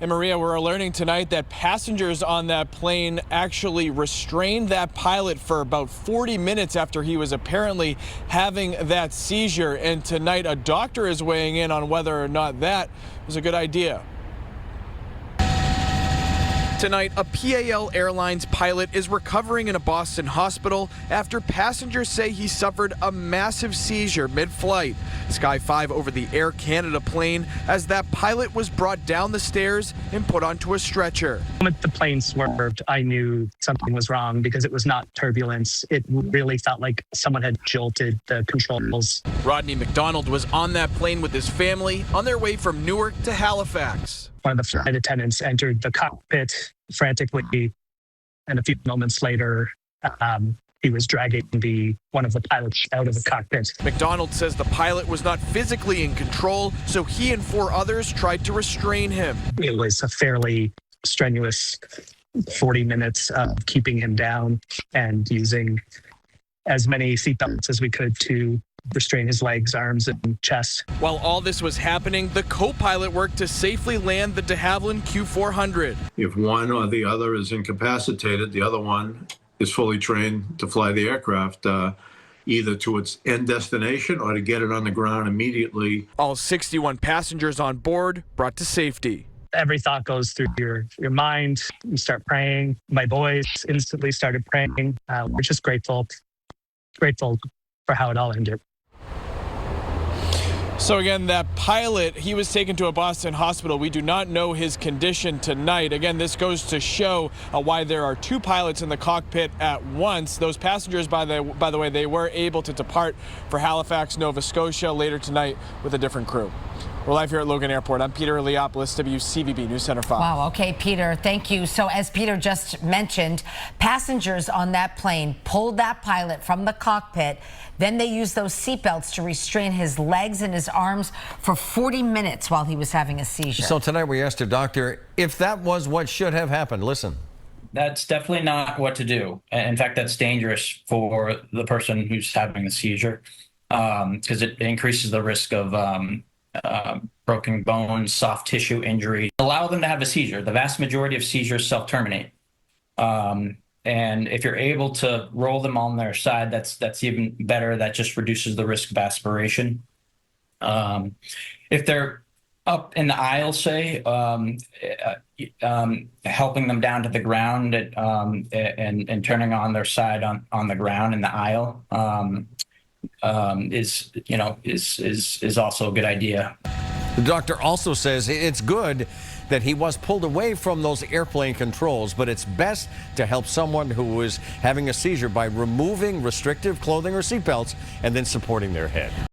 And Maria, we're learning tonight that passengers on that plane actually restrained that pilot for about 40 minutes after he was apparently having that seizure. And tonight, a doctor is weighing in on whether or not that was a good idea. Tonight, a PAL Airlines pilot is recovering in a Boston hospital after passengers say he suffered a massive seizure mid-flight. Sky 5 over the Air Canada plane as that pilot was brought down the stairs and put onto a stretcher. The moment the plane swerved, I knew something was wrong because it was not turbulence. It really felt like someone had jolted the controls. Rodney McDonald was on that plane with his family on their way from Newark to Halifax. One of the flight attendants entered the cockpit frantically, and a few moments later, he was dragging one of the pilots out of the cockpit. McDonald says the pilot was not physically in control, so he and 4 others tried to restrain him. It was a fairly strenuous 40 minutes of keeping him down and using as many seatbelts as we could to restrain his legs, arms, and chest. While all this was happening, the co-pilot worked to safely land the de Havilland Q400. If one or the other is incapacitated, the other one is fully trained to fly the aircraft either to its end destination or to get it on the ground immediately. All 61 passengers on board brought to safety. Every thought goes through your mind. You start praying. My boys instantly started praying. We're just grateful for how it all ended. So again, that pilot, he was taken to a Boston hospital. We do not know his condition tonight. Again, this goes to show why there are 2 pilots in the cockpit at once. Those passengers, by the way, they were able to depart for Halifax, Nova Scotia later tonight with a different crew. We're live here at Logan Airport. I'm Peter Leopoulos, WCVB News Center 5. Wow, okay, Peter, thank you. So as Peter just mentioned, passengers on that plane pulled that pilot from the cockpit. Then they used those seatbelts to restrain his legs and his arms for 40 minutes while he was having a seizure. So tonight we asked a doctor if that was what should have happened. Listen. That's definitely not what to do. In fact, that's dangerous for the person who's having a seizure because it increases the risk of broken bones, soft tissue injury. Allow them to have a seizure. The vast majority of seizures self-terminate. And if you're able to roll them on their side, that's even better. That just reduces the risk of aspiration. If they're up in the aisle, say, helping them down to the ground and turning on their side on the ground in the aisle is also a good idea. The doctor also says it's good that he was pulled away from those airplane controls, but it's best to help someone who is having a seizure by removing restrictive clothing or seatbelts and then supporting their head.